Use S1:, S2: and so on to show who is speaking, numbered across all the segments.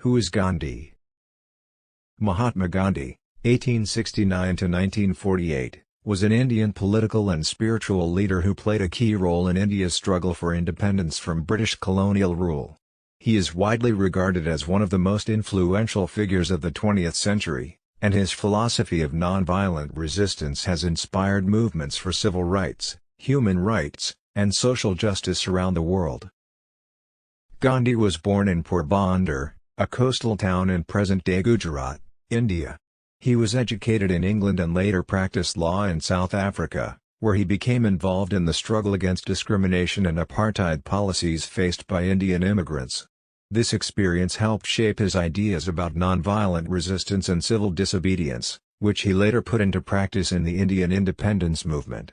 S1: Who is Gandhi? Mahatma Gandhi, 1869–1948, was an Indian political and spiritual leader who played a key role in India's struggle for independence from British colonial rule. He is widely regarded as one of the most influential figures of the 20th century, and his philosophy of nonviolent resistance has inspired movements for civil rights, human rights, and social justice around the world. Gandhi was born in Porbandar, a coastal town in present-day Gujarat, India. He was educated in England and later practiced law in South Africa, where he became involved in the struggle against discrimination and apartheid policies faced by Indian immigrants. This experience helped shape his ideas about nonviolent resistance and civil disobedience, which he later put into practice in the Indian independence movement.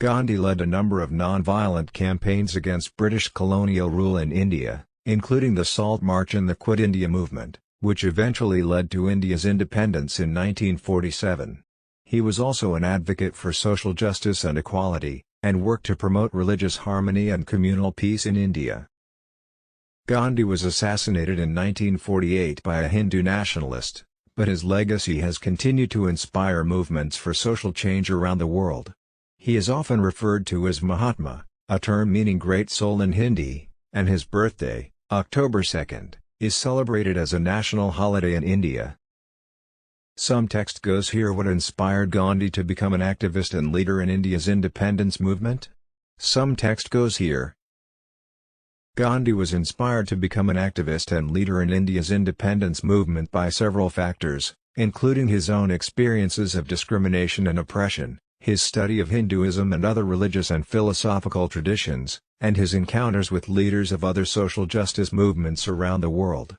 S1: Gandhi led a number of nonviolent campaigns against British colonial rule in India, including the Salt March and the Quit India movement, which eventually led to India's independence in 1947. He was also an advocate for social justice and equality, and worked to promote religious harmony and communal peace in India. Gandhi was assassinated in 1948 by a Hindu nationalist, but his legacy has continued to inspire movements for social change around the world. He is often referred to as Mahatma, a term meaning great soul in Hindi, and his birthday, October 2nd, is celebrated as a national holiday in India. Some text goes here. What inspired Gandhi to become an activist and leader in India's independence movement? Some text goes here. Gandhi was inspired to become an activist and leader in India's independence movement by several factors, including his own experiences of discrimination and oppression, his study of Hinduism and other religious and philosophical traditions, and his encounters with leaders of other social justice movements around the world.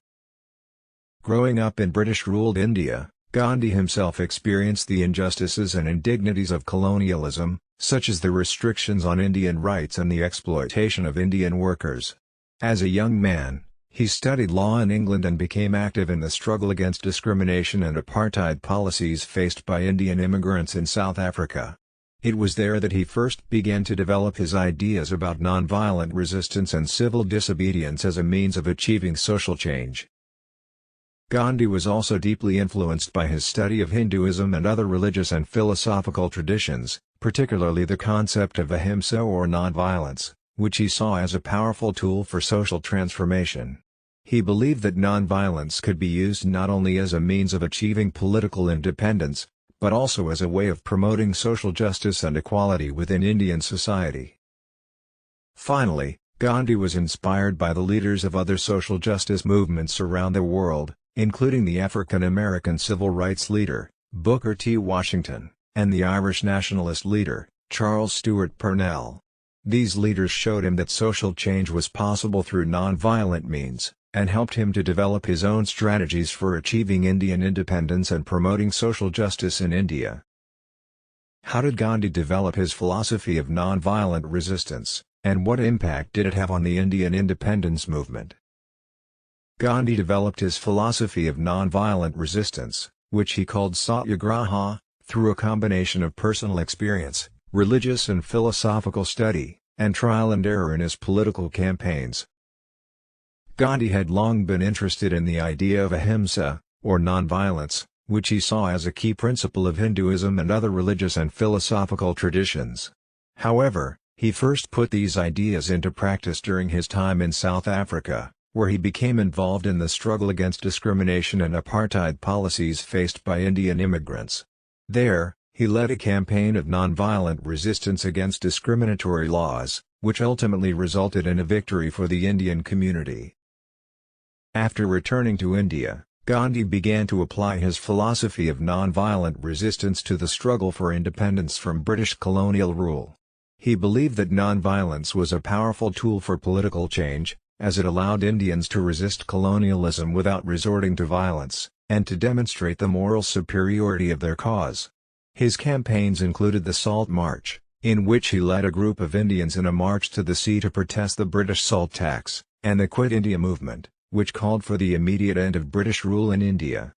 S1: Growing up in British-ruled India, Gandhi himself experienced the injustices and indignities of colonialism, such as the restrictions on Indian rights and the exploitation of Indian workers. As a young man, he studied law in England and became active in the struggle against discrimination and apartheid policies faced by Indian immigrants in South Africa. It was there that he first began to develop his ideas about nonviolent resistance and civil disobedience as a means of achieving social change. Gandhi was also deeply influenced by his study of Hinduism and other religious and philosophical traditions, particularly the concept of ahimsa or nonviolence, which he saw as a powerful tool for social transformation. He believed that nonviolence could be used not only as a means of achieving political independence, but also as a way of promoting social justice and equality within Indian society. Finally, Gandhi was inspired by the leaders of other social justice movements around the world, including the African American civil rights leader, Booker T. Washington, and the Irish nationalist leader, Charles Stewart Parnell. These leaders showed him that social change was possible through nonviolent means, and helped him to develop his own strategies for achieving Indian independence and promoting social justice in India. How did Gandhi develop his philosophy of nonviolent resistance, and what impact did it have on the Indian independence movement? Gandhi developed his philosophy of nonviolent resistance, which he called satyagraha, through a combination of personal experience, religious and philosophical study, and trial and error in his political campaigns. Gandhi had long been interested in the idea of ahimsa, or nonviolence, which he saw as a key principle of Hinduism and other religious and philosophical traditions. However, he first put these ideas into practice during his time in South Africa, where he became involved in the struggle against discrimination and apartheid policies faced by Indian immigrants. There, he led a campaign of nonviolent resistance against discriminatory laws, which ultimately resulted in a victory for the Indian community. After returning to India, Gandhi began to apply his philosophy of nonviolent resistance to the struggle for independence from British colonial rule. He believed that nonviolence was a powerful tool for political change, as it allowed Indians to resist colonialism without resorting to violence, and to demonstrate the moral superiority of their cause. His campaigns included the Salt March, in which he led a group of Indians in a march to the sea to protest the British salt tax, and the Quit India movement, which called for the immediate end of British rule in India.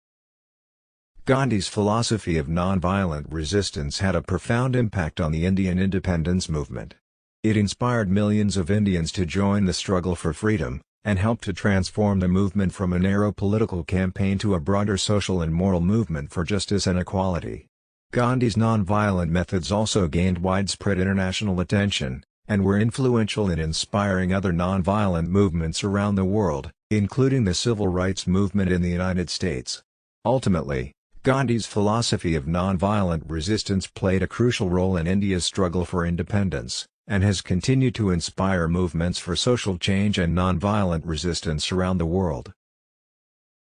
S1: Gandhi's philosophy of nonviolent resistance had a profound impact on the Indian independence movement. It inspired millions of Indians to join the struggle for freedom, and helped to transform the movement from a narrow political campaign to a broader social and moral movement for justice and equality. Gandhi's nonviolent methods also gained widespread international attention, and were influential in inspiring other nonviolent movements around the world, including the civil rights movement in the United States. Ultimately, Gandhi's philosophy of nonviolent resistance played a crucial role in India's struggle for independence, and has continued to inspire movements for social change and nonviolent resistance around the world.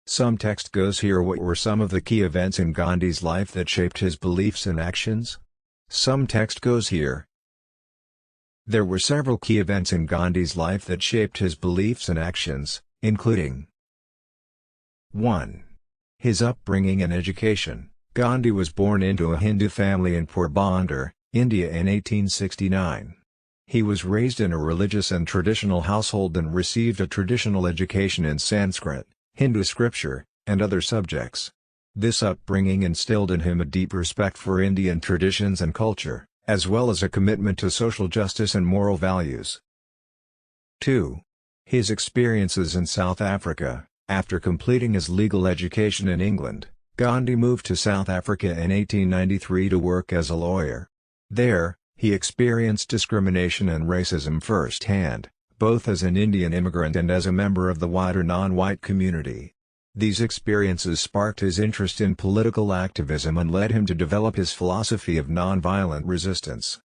S1: Some text goes here. What were some of the key events in Gandhi's life that shaped his beliefs and actions? Some text goes here. There were several key events in Gandhi's life that shaped his beliefs and actions, including 1. His upbringing and education. Gandhi was born into a Hindu family in Porbandar, India in 1869. He was raised in a religious and traditional household and received a traditional education in Sanskrit, Hindu scripture, and other subjects. This upbringing instilled in him a deep respect for Indian traditions and culture, as well as a commitment to social justice and moral values. 2. His experiences in South Africa. After completing his legal education in England, Gandhi moved to South Africa in 1893 to work as a lawyer. There, he experienced discrimination and racism firsthand, both as an Indian immigrant and as a member of the wider non-white community. These experiences sparked his interest in political activism and led him to develop his philosophy of nonviolent resistance.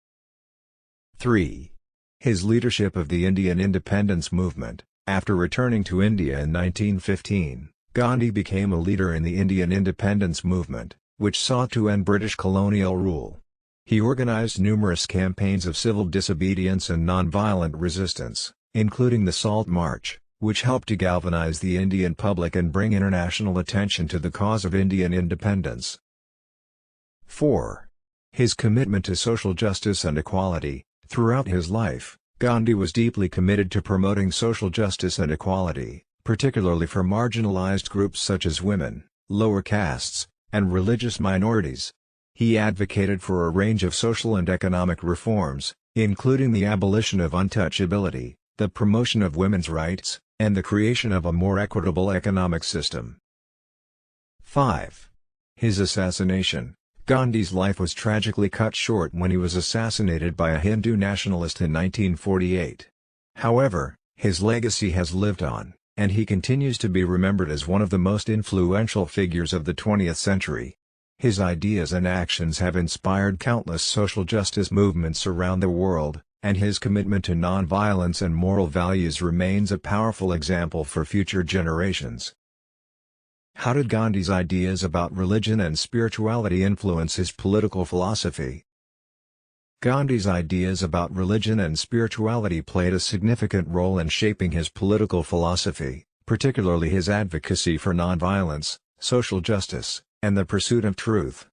S1: 3. His leadership of the Indian independence movement. After returning to India in 1915, Gandhi became a leader in the Indian independence movement, which sought to end British colonial rule. He organized numerous campaigns of civil disobedience and nonviolent resistance, including the Salt March, which helped to galvanize the Indian public and bring international attention to the cause of Indian independence. 4. His commitment to social justice and equality. Throughout his life, Gandhi was deeply committed to promoting social justice and equality, particularly for marginalized groups such as women, lower castes, and religious minorities. He advocated for a range of social and economic reforms, including the abolition of untouchability, the promotion of women's rights, and the creation of a more equitable economic system. 5. His assassination. Gandhi's life was tragically cut short when he was assassinated by a Hindu nationalist in 1948. However, his legacy has lived on, and he continues to be remembered as one of the most influential figures of the 20th century. His ideas and actions have inspired countless social justice movements around the world, and his commitment to nonviolence and moral values remains a powerful example for future generations. How did Gandhi's ideas about religion and spirituality influence his political philosophy? Gandhi's ideas about religion and spirituality played a significant role in shaping his political philosophy, particularly his advocacy for nonviolence, social justice, and the pursuit of truth.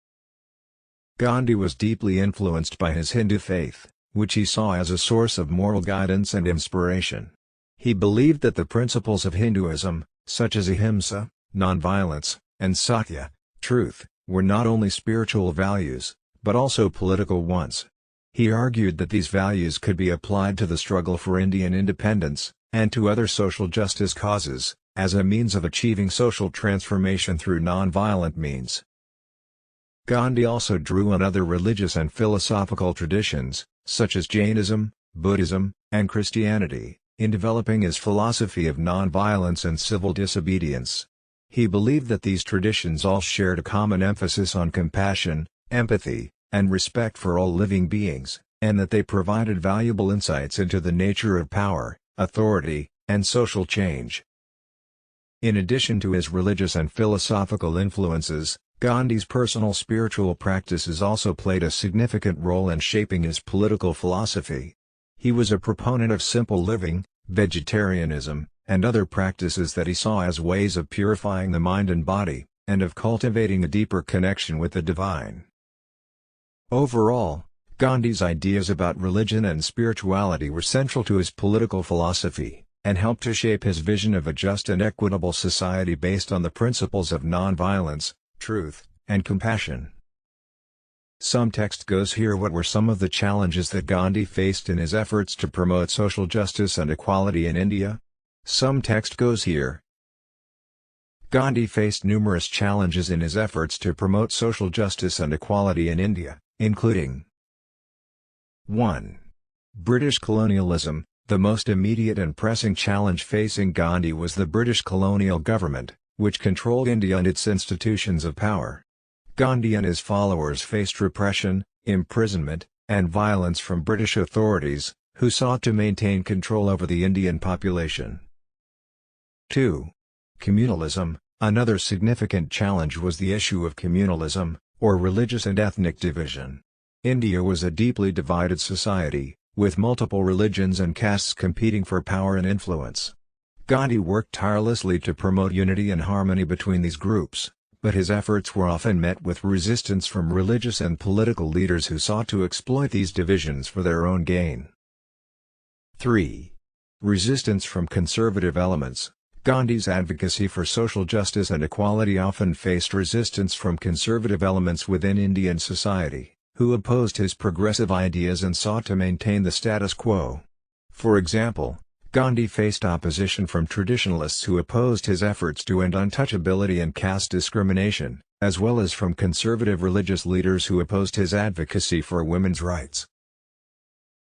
S1: Gandhi was deeply influenced by his Hindu faith, which he saw as a source of moral guidance and inspiration. He believed that the principles of Hinduism, such as ahimsa, nonviolence, and satya, truth, were not only spiritual values, but also political ones. He argued that these values could be applied to the struggle for Indian independence, and to other social justice causes, as a means of achieving social transformation through nonviolent means. Gandhi also drew on other religious and philosophical traditions, such as Jainism, Buddhism, and Christianity, in developing his philosophy of nonviolence and civil disobedience. He believed that these traditions all shared a common emphasis on compassion, empathy, and respect for all living beings, and that they provided valuable insights into the nature of power, authority, and social change. In addition to his religious and philosophical influences, Gandhi's personal spiritual practices also played a significant role in shaping his political philosophy. He was a proponent of simple living, vegetarianism, and other practices that he saw as ways of purifying the mind and body, and of cultivating a deeper connection with the divine. Overall, Gandhi's ideas about religion and spirituality were central to his political philosophy, and helped to shape his vision of a just and equitable society based on the principles of nonviolence, truth, and compassion. Some text goes here. What were some of the challenges that Gandhi faced in his efforts to promote social justice and equality in India? Some text goes here. Gandhi faced numerous challenges in his efforts to promote social justice and equality in India, including 1. British colonialism. The most immediate and pressing challenge facing Gandhi was the British colonial government, which controlled India and its institutions of power. Gandhi and his followers faced repression, imprisonment, and violence from British authorities, who sought to maintain control over the Indian population. 2. Communalism. Another significant challenge was the issue of communalism, or religious and ethnic division. India was a deeply divided society, with multiple religions and castes competing for power and influence. Gandhi worked tirelessly to promote unity and harmony between these groups, but his efforts were often met with resistance from religious and political leaders who sought to exploit these divisions for their own gain. 3. Resistance from conservative elements. Gandhi's advocacy for social justice and equality often faced resistance from conservative elements within Indian society, who opposed his progressive ideas and sought to maintain the status quo. For example, Gandhi faced opposition from traditionalists who opposed his efforts to end untouchability and caste discrimination, as well as from conservative religious leaders who opposed his advocacy for women's rights.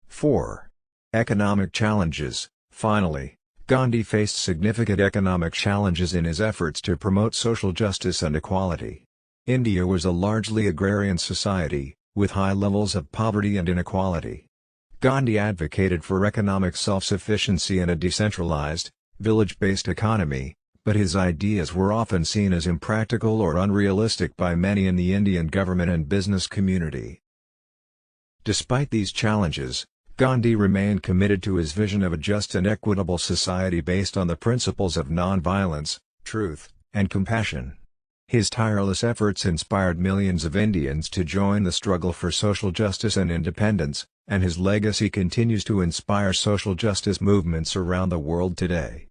S1: 4. Economic challenges. Finally, Gandhi faced significant economic challenges in his efforts to promote social justice and equality. India was a largely agrarian society, with high levels of poverty and inequality. Gandhi advocated for economic self-sufficiency and a decentralized, village-based economy, but his ideas were often seen as impractical or unrealistic by many in the Indian government and business community. Despite these challenges, Gandhi remained committed to his vision of a just and equitable society based on the principles of nonviolence, truth, and compassion. His tireless efforts inspired millions of Indians to join the struggle for social justice and independence, and his legacy continues to inspire social justice movements around the world today.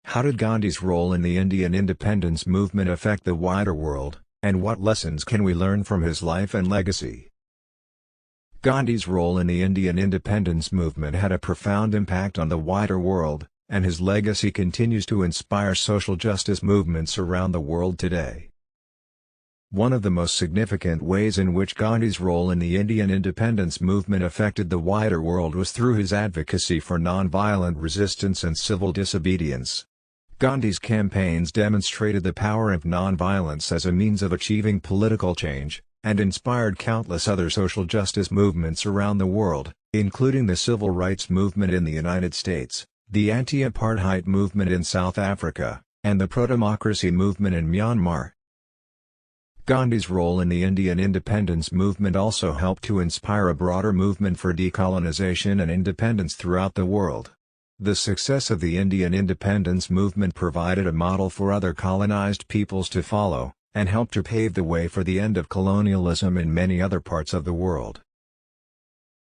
S1: How did Gandhi's role in the Indian independence movement affect the wider world, and what lessons can we learn from his life and legacy? Gandhi's role in the Indian independence movement had a profound impact on the wider world, and his legacy continues to inspire social justice movements around the world today. One of the most significant ways in which Gandhi's role in the Indian independence movement affected the wider world was through his advocacy for nonviolent resistance and civil disobedience. Gandhi's campaigns demonstrated the power of nonviolence as a means of achieving political change, and inspired countless other social justice movements around the world, including the civil rights movement in the United States, the anti-apartheid movement in South Africa, and the pro-democracy movement in Myanmar. Gandhi's role in the Indian independence movement also helped to inspire a broader movement for decolonization and independence throughout the world. The success of the Indian independence movement provided a model for other colonized peoples to follow, and helped to pave the way for the end of colonialism in many other parts of the world.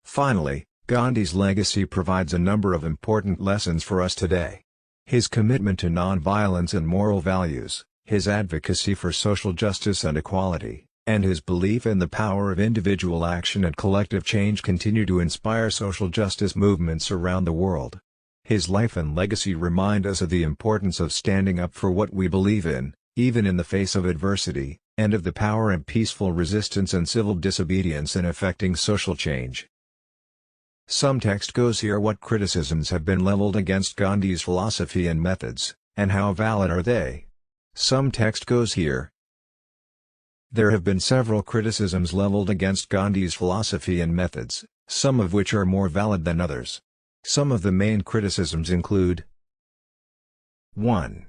S1: Finally, Gandhi's legacy provides a number of important lessons for us today. His commitment to nonviolence and moral values, his advocacy for social justice and equality, and his belief in the power of individual action and collective change continue to inspire social justice movements around the world. His life and legacy remind us of the importance of standing up for what we believe in, even in the face of adversity, and of the power of peaceful resistance and civil disobedience in effecting social change. Some text goes here. What criticisms have been leveled against Gandhi's philosophy and methods, and how valid are they? Some text goes here. There have been several criticisms leveled against Gandhi's philosophy and methods, some of which are more valid than others. Some of the main criticisms include: 1.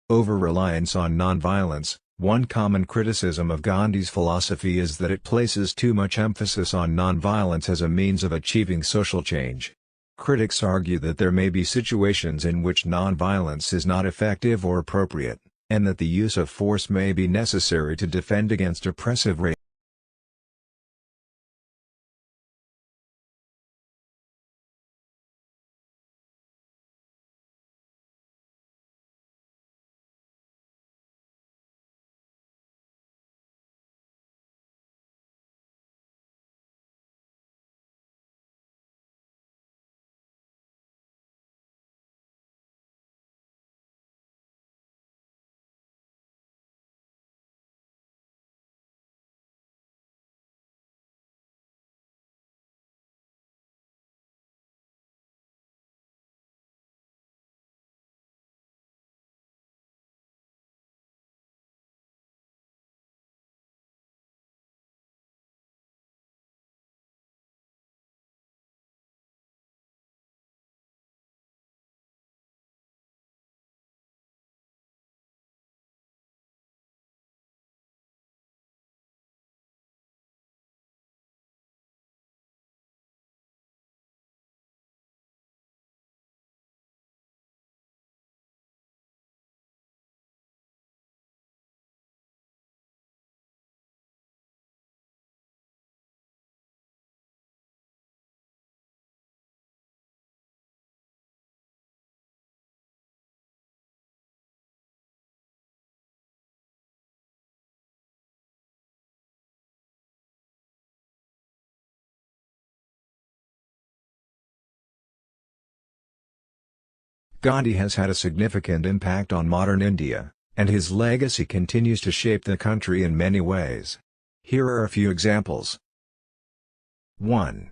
S1: Over-reliance on nonviolence. One common criticism of Gandhi's philosophy is that it places too much emphasis on nonviolence as a means of achieving social change. Critics argue that there may be situations in which nonviolence is not effective or appropriate, and that the use of force may be necessary to defend against oppressive regimes. Gandhi has had a significant impact on modern India, and his legacy continues to shape the country in many ways. Here are a few examples. 1.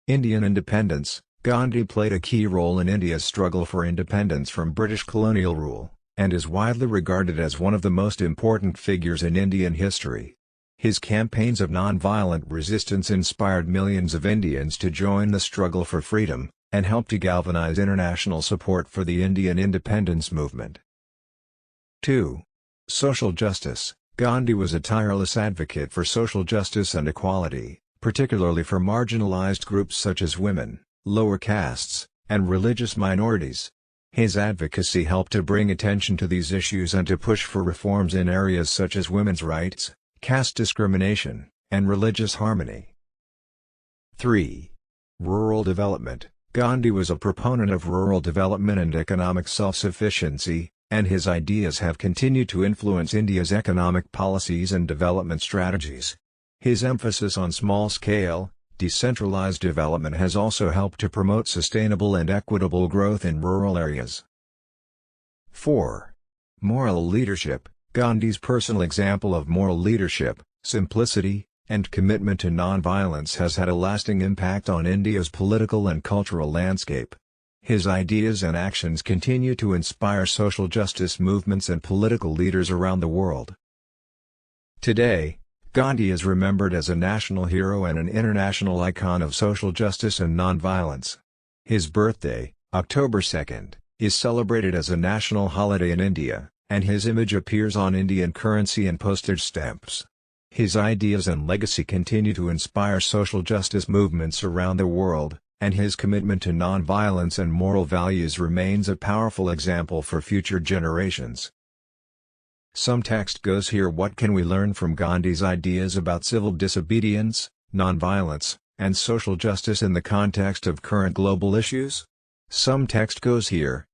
S1: Indian independence. Gandhi played a key role in India's struggle for independence from British colonial rule, and is widely regarded as one of the most important figures in Indian history. His campaigns of non-violent resistance inspired millions of Indians to join the struggle for freedom, and helped to galvanize international support for the Indian independence movement. 2. Social justice. Gandhi was a tireless advocate for social justice and equality, particularly for marginalized groups such as women, lower castes, and religious minorities. His advocacy helped to bring attention to these issues and to push for reforms in areas such as women's rights, caste discrimination, and religious harmony. 3. Rural development. Gandhi was a proponent of rural development and economic self-sufficiency, and his ideas have continued to influence India's economic policies and development strategies. His emphasis on small-scale, decentralized development has also helped to promote sustainable and equitable growth in rural areas. 4. Moral leadership. Gandhi's personal example of moral leadership, simplicity, and commitment to non-violence has had a lasting impact on India's political and cultural landscape. His ideas and actions continue to inspire social justice movements and political leaders around the world. Today, Gandhi is remembered as a national hero and an international icon of social justice and non-violence. His birthday, October 2nd, is celebrated as a national holiday in India, and his image appears on Indian currency and postage stamps. His ideas and legacy continue to inspire social justice movements around the world, and his commitment to non-violence and moral values remains a powerful example for future generations. Some text goes here. What can we learn from Gandhi's ideas about civil disobedience, non-violence, and social justice in the context of current global issues? Some text goes here.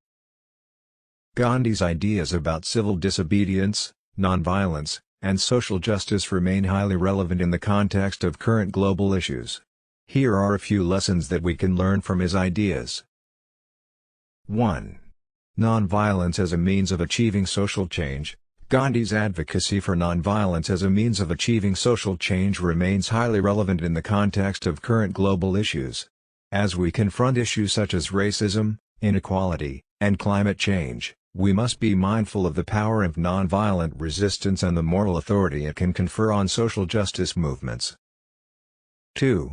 S1: Gandhi's ideas about civil disobedience, non-violence, and social justice remain highly relevant in the context of current global issues. Here are a few lessons that we can learn from his ideas. 1. Non-violence as a means of achieving social change. Gandhi's advocacy for non-violence as a means of achieving social change remains highly relevant in the context of current global issues. As we confront issues such as racism, inequality, and climate change, we must be mindful of the power of non-violent resistance and the moral authority it can confer on social justice movements. 2.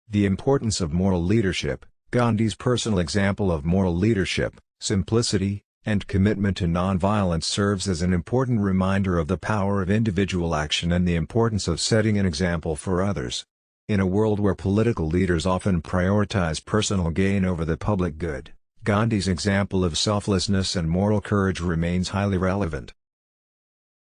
S1: The importance of moral leadership. Gandhi's personal example of moral leadership, simplicity, and commitment to non-violence serves as an important reminder of the power of individual action and the importance of setting an example for others. In a world where political leaders often prioritize personal gain over the public good, Gandhi's example of selflessness and moral courage remains highly relevant.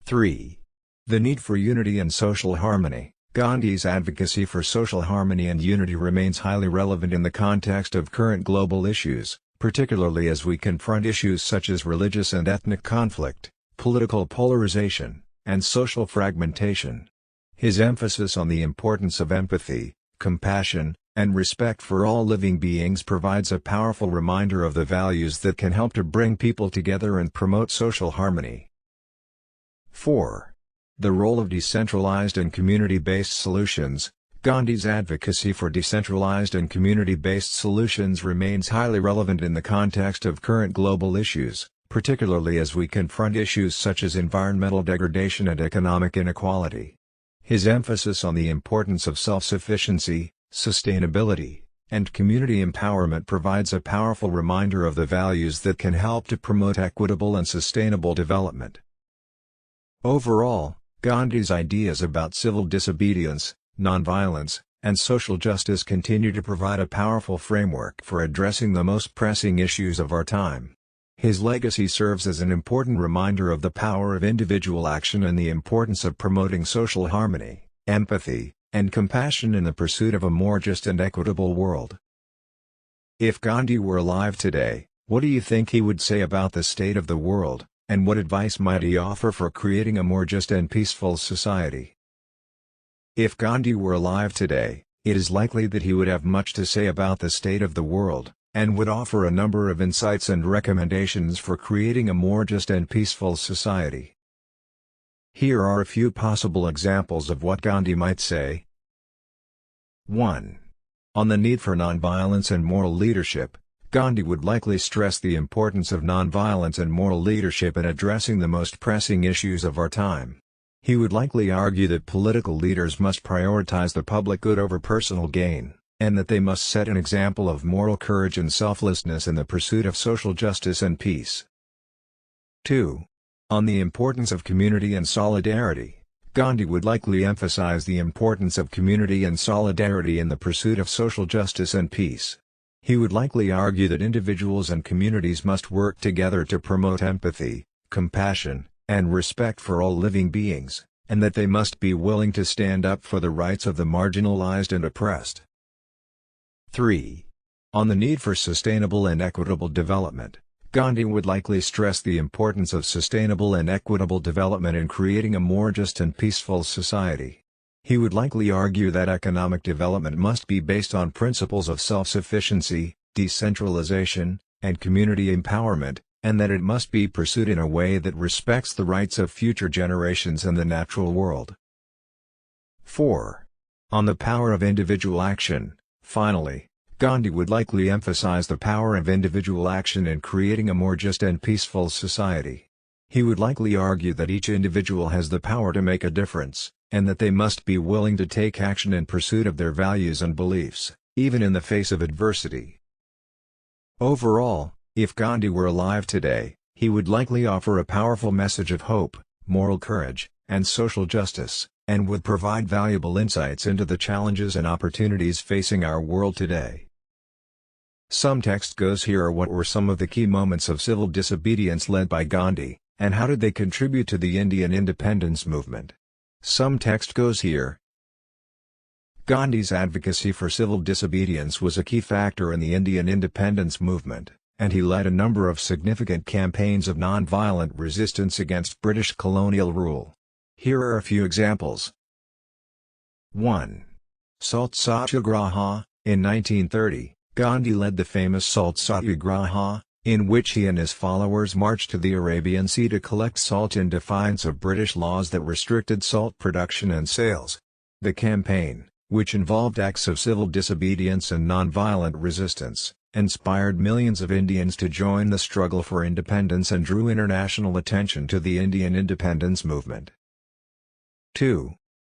S1: 3. The need for unity and social harmony. Gandhi's advocacy for social harmony and unity remains highly relevant in the context of current global issues, particularly as we confront issues such as religious and ethnic conflict, political polarization, and social fragmentation. His emphasis on the importance of empathy, compassion, and respect for all living beings provides a powerful reminder of the values that can help to bring people together and promote social harmony. 4. The role of decentralized and community-based solutions. Gandhi's advocacy for decentralized and community-based solutions remains highly relevant in the context of current global issues, particularly as we confront issues such as environmental degradation and economic inequality. His emphasis on the importance of self-sufficiency, sustainability, and community empowerment provides a powerful reminder of the values that can help to promote equitable and sustainable development. Overall, Gandhi's ideas about civil disobedience, nonviolence, and social justice continue to provide a powerful framework for addressing the most pressing issues of our time. His legacy serves as an important reminder of the power of individual action and the importance of promoting social harmony, empathy, and compassion in the pursuit of a more just and equitable world. If Gandhi were alive today, what do you think he would say about the state of the world, and what advice might he offer for creating a more just and peaceful society? If Gandhi were alive today, it is likely that he would have much to say about the state of the world, and would offer a number of insights and recommendations for creating a more just and peaceful society. Here are a few possible examples of what Gandhi might say. 1. On the need for nonviolence and moral leadership, Gandhi would likely stress the importance of nonviolence and moral leadership in addressing the most pressing issues of our time. He would likely argue that political leaders must prioritize the public good over personal gain, and that they must set an example of moral courage and selflessness in the pursuit of social justice and peace. 2. On the importance of community and solidarity, Gandhi would likely emphasize the importance of community and solidarity in the pursuit of social justice and peace. He would likely argue that individuals and communities must work together to promote empathy, compassion, and respect for all living beings, and that they must be willing to stand up for the rights of the marginalized and oppressed. 3. On the need for sustainable and equitable development, Gandhi would likely stress the importance of sustainable and equitable development in creating a more just and peaceful society. He would likely argue that economic development must be based on principles of self-sufficiency, decentralization, and community empowerment, and that it must be pursued in a way that respects the rights of future generations and the natural world. 4. On the power of individual action, finally, Gandhi would likely emphasize the power of individual action in creating a more just and peaceful society. He would likely argue that each individual has the power to make a difference, and that they must be willing to take action in pursuit of their values and beliefs, even in the face of adversity. Overall, if Gandhi were alive today, he would likely offer a powerful message of hope, moral courage, and social justice, and would provide valuable insights into the challenges and opportunities facing our world today. Some text goes here are what were some of the key moments of civil disobedience led by Gandhi, and how did they contribute to the Indian independence movement? Some text goes here. Gandhi's advocacy for civil disobedience was a key factor in the Indian independence movement, and he led a number of significant campaigns of nonviolent resistance against British colonial rule. Here are a few examples. 1. Salt Satyagraha. In 1930, Gandhi led the famous Salt Satyagraha, in which he and his followers marched to the Arabian Sea to collect salt in defiance of British laws that restricted salt production and sales. The campaign, which involved acts of civil disobedience and nonviolent resistance, inspired millions of Indians to join the struggle for independence and drew international attention to the Indian independence movement. 2.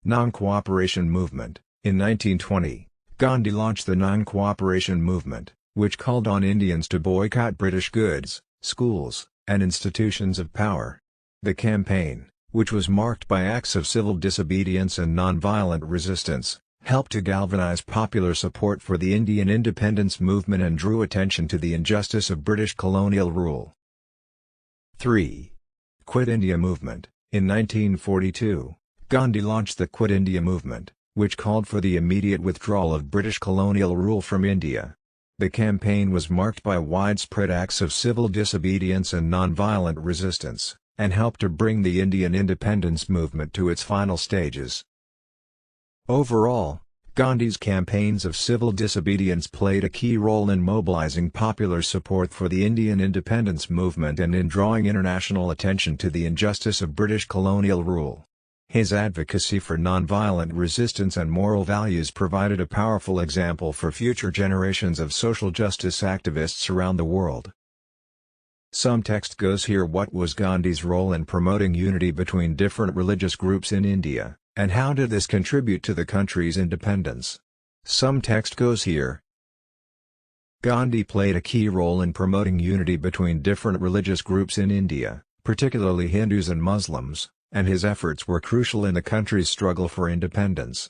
S1: Non-cooperation movement. In 1920, Gandhi launched the non-cooperation movement, which called on Indians to boycott British goods, schools, and institutions of power. The campaign, which was marked by acts of civil disobedience and nonviolent resistance, helped to galvanize popular support for the Indian independence movement and drew attention to the injustice of British colonial rule. 3. Quit India movement. In 1942, Gandhi launched the Quit India movement, which called for the immediate withdrawal of British colonial rule from India. The campaign was marked by widespread acts of civil disobedience and nonviolent resistance, and helped to bring the Indian independence movement to its final stages. Overall, Gandhi's campaigns of civil disobedience played a key role in mobilizing popular support for the Indian independence movement and in drawing international attention to the injustice of British colonial rule. His advocacy for nonviolent resistance and moral values provided a powerful example for future generations of social justice activists around the world. Some text goes here. What was Gandhi's role in promoting unity between different religious groups in India, and how did this contribute to the country's independence? Some text goes here. Gandhi played a key role in promoting unity between different religious groups in India, particularly Hindus and Muslims, and his efforts were crucial in the country's struggle for independence.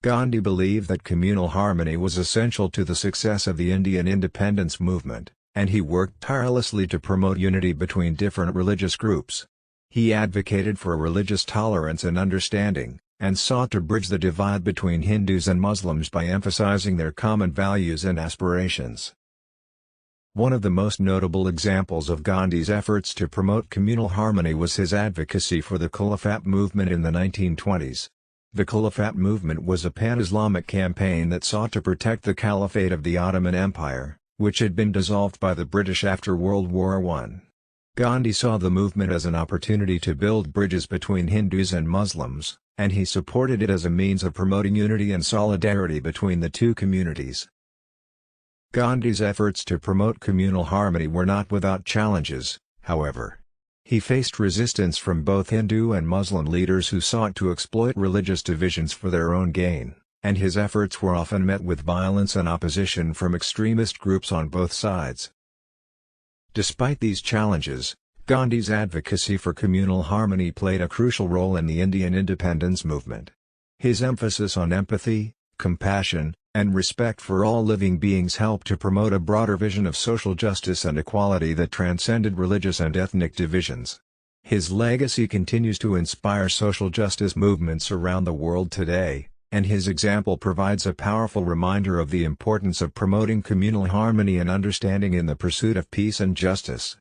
S1: Gandhi believed that communal harmony was essential to the success of the Indian independence movement, and he worked tirelessly to promote unity between different religious groups. He advocated for religious tolerance and understanding, and sought to bridge the divide between Hindus and Muslims by emphasizing their common values and aspirations. One of the most notable examples of Gandhi's efforts to promote communal harmony was his advocacy for the Caliphate movement in the 1920s. The Caliphate movement was a pan-Islamic campaign that sought to protect the Caliphate of the Ottoman Empire, which had been dissolved by the British after World War I. Gandhi saw the movement as an opportunity to build bridges between Hindus and Muslims, and he supported it as a means of promoting unity and solidarity between the two communities. Gandhi's efforts to promote communal harmony were not without challenges, however. He faced resistance from both Hindu and Muslim leaders who sought to exploit religious divisions for their own gain, and his efforts were often met with violence and opposition from extremist groups on both sides. Despite these challenges, Gandhi's advocacy for communal harmony played a crucial role in the Indian independence movement. His emphasis on empathy, compassion, and respect for all living beings helped to promote a broader vision of social justice and equality that transcended religious and ethnic divisions. His legacy continues to inspire social justice movements around the world today, and his example provides a powerful reminder of the importance of promoting communal harmony and understanding in the pursuit of peace and justice.